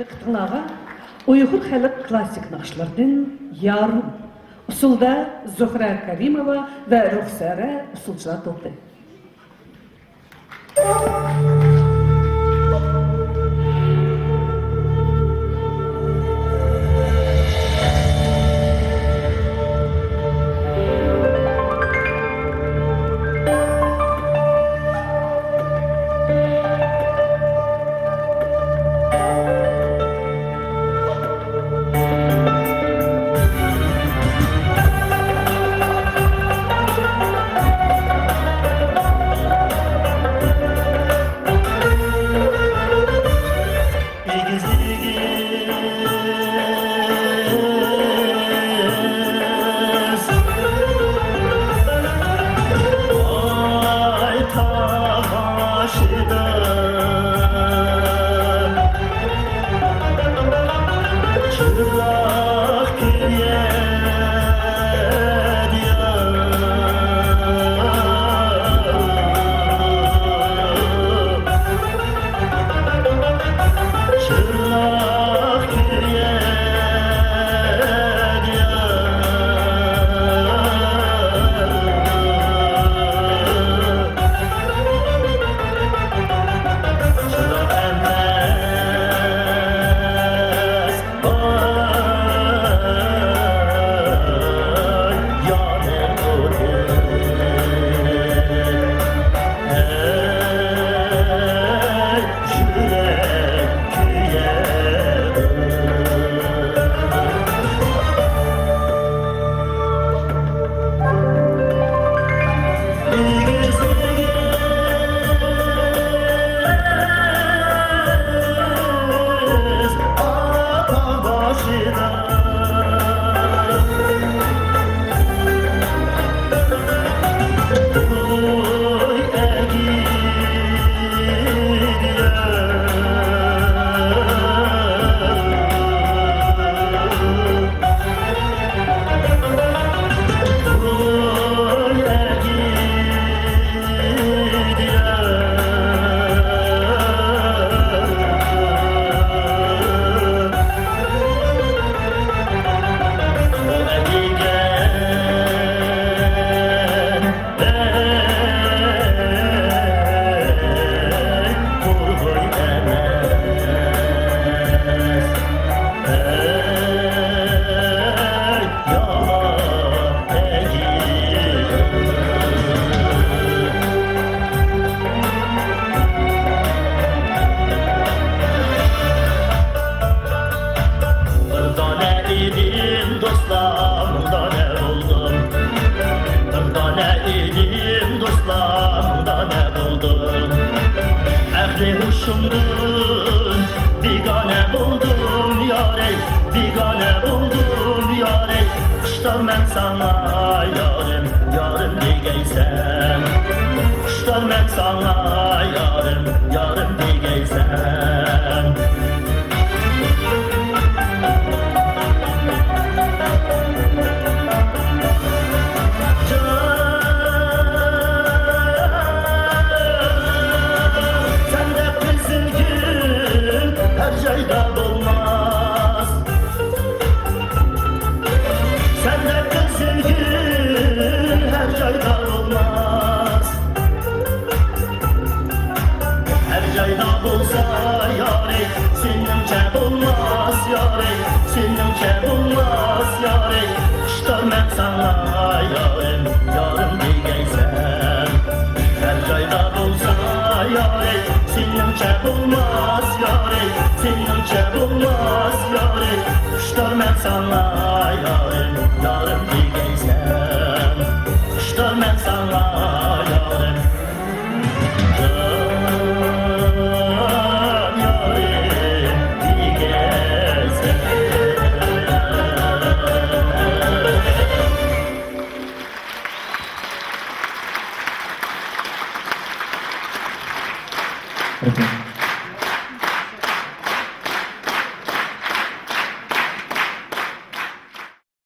Diqqətinizə Uyğur xalq klassik naxışlarından Yarım usulda Zuhra Karimova və Ruxsara usulcular topladı. Bigane buldum yare, bigane buldum yare. Kışta ben sana yarım, yarım diyeceğim. Kışta ben sana yarım, yarım diyeceğim. Ben sana yarım, yarım diyeceğim. Her cayda bulsa yarım, senince bulmaz yarım, senince bulmaz yarım. Kuşlar ben sana yarım, yarım diyeceğim. Kuşlar ben sana yarım, Okay.